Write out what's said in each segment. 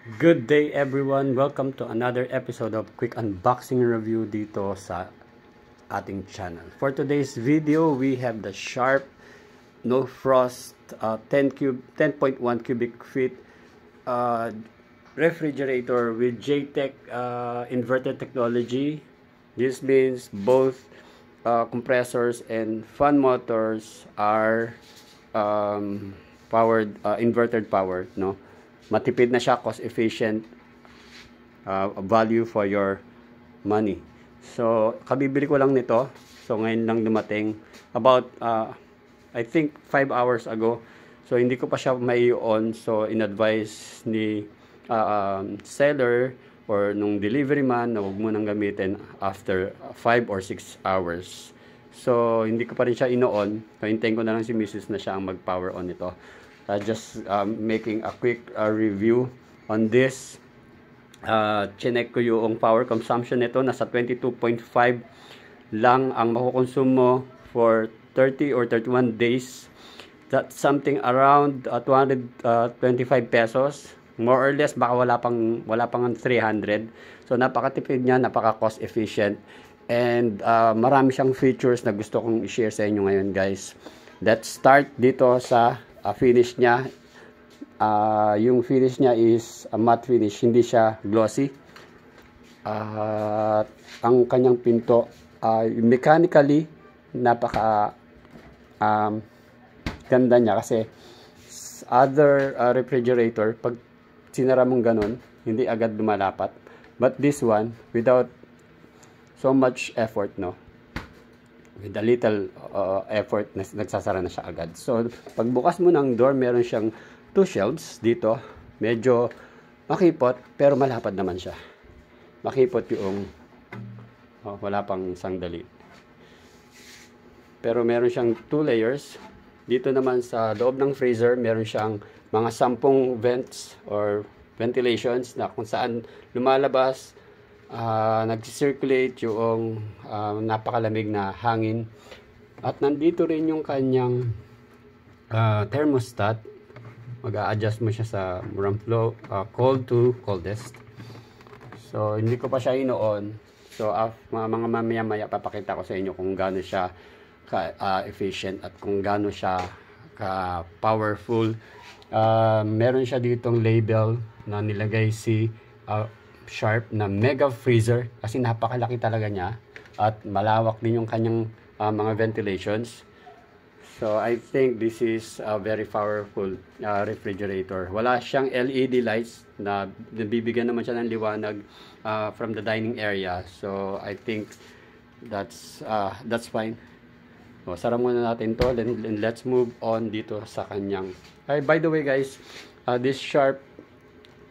Good day everyone! Welcome to another episode of Quick Unboxing Review dito sa ating channel. For today's video, we have the Sharp No Frost 10.1 cubic feet refrigerator with JTech inverter technology. This means both compressors and fan motors are powered, inverted powered, no? Matipid na siya, cost efficient, value for your money. So kabibili ko lang nito, so ngayon lang dumating about I think 5 hours ago. So hindi ko pa siya mai-on, so in-advise ni seller or nung delivery man na huwag mo nang gamitin after 5 or 6 hours. So hindi ko pa rin siya ino-on, so hintayin ko na lang si Mrs. na siya ang mag-power on ito. Just making a quick review on this. Chinek ko yung power consumption nito, nasa 22.5 lang ang makukonsume mo for 30 or 31 days. That's something around 225 pesos, more or less. Baka wala pang 300. So napakatipid niya, napaka cost efficient, and marami siyang features na gusto kong i-share sa inyo ngayon, guys. Let's start dito sa finish niya. Yung finish niya is a matte finish, hindi siya glossy. Ang kanyang pinto, mechanically napaka ganda niya, kasi other refrigerator, pag sinara mong ganun, hindi agad lumalapat. But this one, without so much effort, no, with a little effort, nagsasara na siya agad. So pagbukas mo ng door, meron siyang 2 shelves dito. Medyo makipot, pero malapad naman siya. Makipot yung wala pang sandali. Pero meron siyang 2 layers. Dito naman sa loob ng freezer, meron siyang mga 10 vents or ventilations na kung saan lumalabas, nag-circulate yung napakalamig na hangin. At nandito rin yung kanyang thermostat. Mag-a-adjust mo siya sa flow, cold to coldest. So hindi ko pa siya ino-on. So mga mamaya-maya papakita ko sa inyo kung gaano siya efficient at kung gaano siya powerful. Meron siya ditong label na nilagay si Sharp na mega freezer, kasi napakalaki talaga niya at malawak din yung kanyang mga ventilations. So I think this is a very powerful refrigerator. Wala siyang LED lights na nabibigyan naman siya ng liwanag from the dining area. So I think that's fine. So, sara muna natin to, then let's move on dito sa kanyang by the way, guys, this Sharp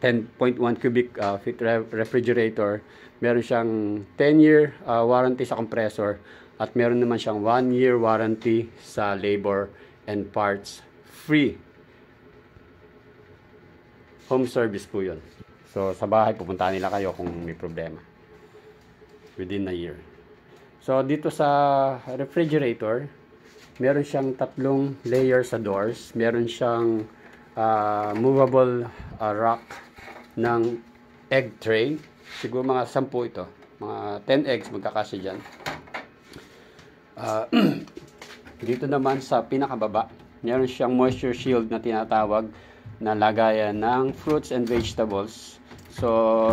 10.1 cubic feet refrigerator, meron siyang 10-year warranty sa compressor, at meron naman siyang 1-year warranty sa labor and parts. Free home service po yun. So sa bahay, pupunta nila kayo kung may problema within a year. So dito sa refrigerator, meron siyang 3 layers sa doors. Meron siyang movable rack ng egg tray. Siguro mga 10 ito. Mga 10 eggs magkakasya dyan. Dito naman sa pinakababa, meron siyang moisture shield na tinatawag, na lagayan ng fruits and vegetables. So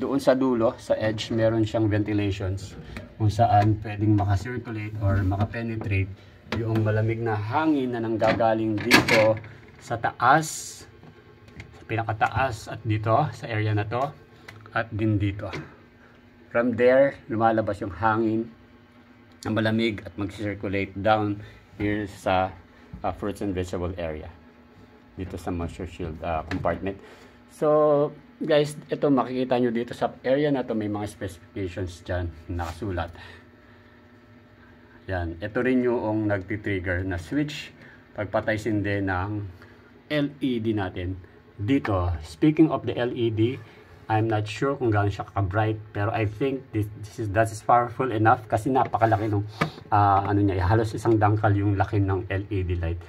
doon sa dulo, sa edge, meron siyang ventilations kung saan pwedeng makacirculate or makapenetrate yung malamig na hangin na nanggagaling dito sa taas, pinakataas, at dito sa area na to, at din dito. From there, lumalabas yung hangin na malamig at mag-circulate down here sa fruits and vegetable area, dito sa moisture shield compartment. So guys, ito makikita nyo dito sa area na to, may mga specifications dyan nakasulat. Yan, ito rin yung nagti-trigger na switch pagpatay sindi ng LED natin dito. Speaking of the LED, I'm not sure kung gaano siya ka-bright, pero I think that is powerful enough, kasi napakalaki nung ano niya, halos isang dangkal yung laki ng LED light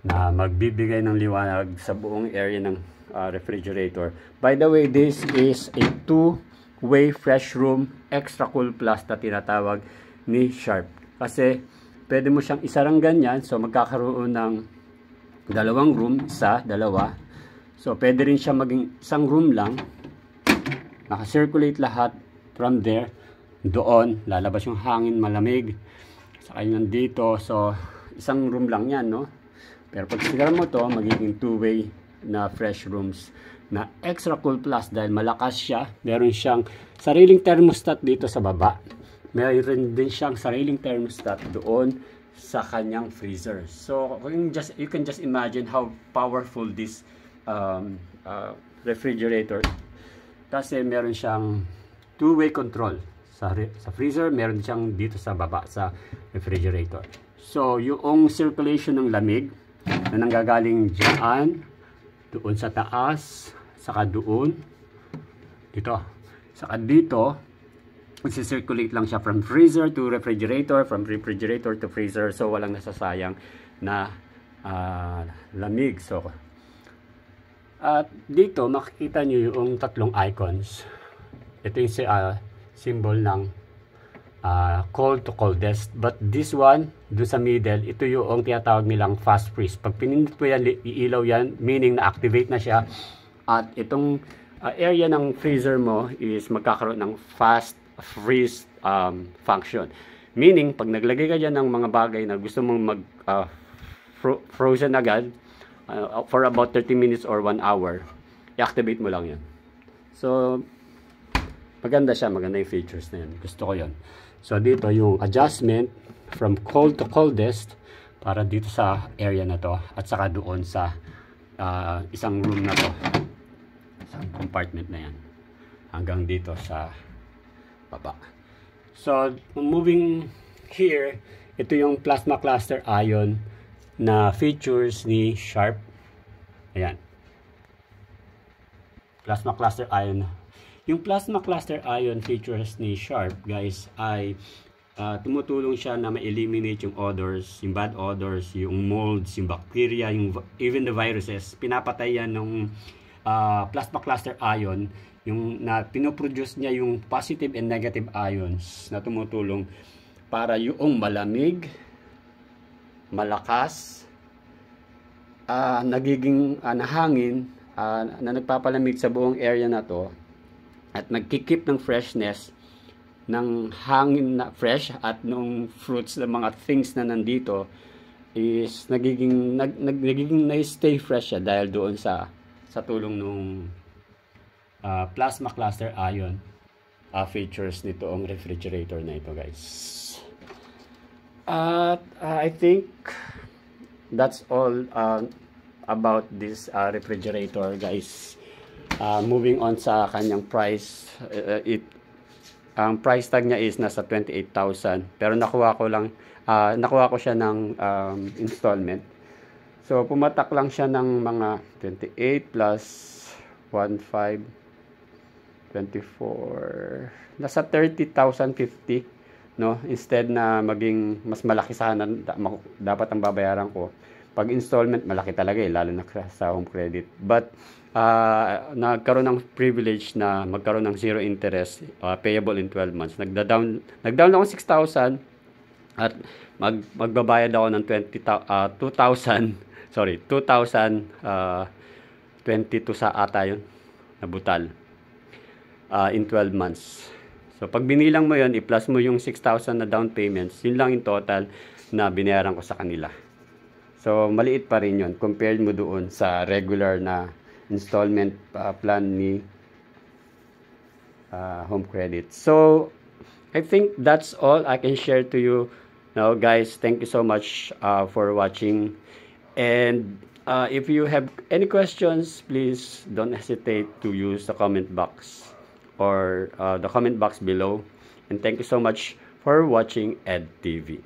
na magbibigay ng liwanag sa buong area ng refrigerator. By the way, this is a two-way fresh room extra cool plus na tinatawag ni Sharp. Kasi pwede mo siyang isarang ganyan, so magkakaroon ng dalawang room, isa, dalawa. So pwede rin siya maging isang room lang, naka-circulate lahat from there. Doon lalabas yung hangin, malamig. Saka yun dito, so isang room lang yan, no? Pero pag sinara mo to, magiging two-way na fresh rooms na extra cool plus dahil malakas siya. Meron siyang sariling thermostat dito sa baba. Meron din siyang sariling thermostat doon sa kanyang freezer. So you can just imagine how powerful this refrigerator. Kasi meron siyang two-way control sa freezer, meron siyang dito sa baba sa refrigerator. So yung circulation ng lamig na nanggagaling dyan, doon sa taas, saka doon, dito, saka dito, magsi-circulate lang siya from freezer to refrigerator, from refrigerator to freezer, so walang nasasayang na lamig. So, at dito, makikita nyo yung tatlong icons. Ito yung symbol ng cold to coldest, but this one, doon sa middle, ito yung tinatawag nilang fast freeze. Pag pinindot mo yan, iilaw yan, meaning na-activate na siya. At itong area ng freezer mo is magkakaroon ng fast freeze function. Meaning, pag naglagay ka dyan ng mga bagay na gusto mong frozen agad, for about 30 minutes or 1 hour, i-activate mo lang yan. So, maganda siya, maganda yung features na yan. Gusto ko yan. So, dito yung adjustment from cold to coldest para dito sa area na to at saka doon sa isang room na to, sa compartment na yan, hanggang dito sa baba. So, moving here, ito yung plasma cluster ion na features ni Sharp. Ayan. Plasma cluster ion. Yung plasma cluster ion features ni Sharp, guys, ay tumutulong siya na ma-eliminate yung odors, yung bad odors, yung molds, yung bacteria, even the viruses. Pinapatay yan ng plasma cluster ion, yung na pinoproduce niya yung positive and negative ions na tumutulong para yung malamig, malakas, nagiging hangin na nagpapalamig sa buong area na to at nagkikip ng freshness ng hangin na fresh at nung fruits ng mga things na nandito is nagiging na-stay fresh siya dahil doon sa tulong nung plasma cluster ion features nitoong refrigerator na ito, guys. I think that's all about this refrigerator, guys. Moving on sa kanyang price, ang price tag niya is nasa 28,000, pero nakuha ko siya ng installment. So pumatak lang siya ng mga 28 plus 1,500, 24, nasa 30,050, no? Instead na maging mas malaki sana dapat ang babayaran ko. Pag installment, malaki talaga lalo na sa home credit. But nagkaroon ng privilege na magkaroon ng zero interest, payable in 12 months. Nagdown ako 6,000 at magbabayad ako ng 2,022 sa ata yun, na butal, in 12 months. So pag binilang mo yun, i-plus mo yung 6,000 na down payments, yun lang yung total na binayaran ko sa kanila. So maliit pa rin yun compared mo doon sa regular na installment plan ni home credit. So I think that's all I can share to you now, guys. Thank you so much for watching, and if you have any questions, please don't hesitate to use the comment box or the comment box below. And thank you so much for watching Ed TV.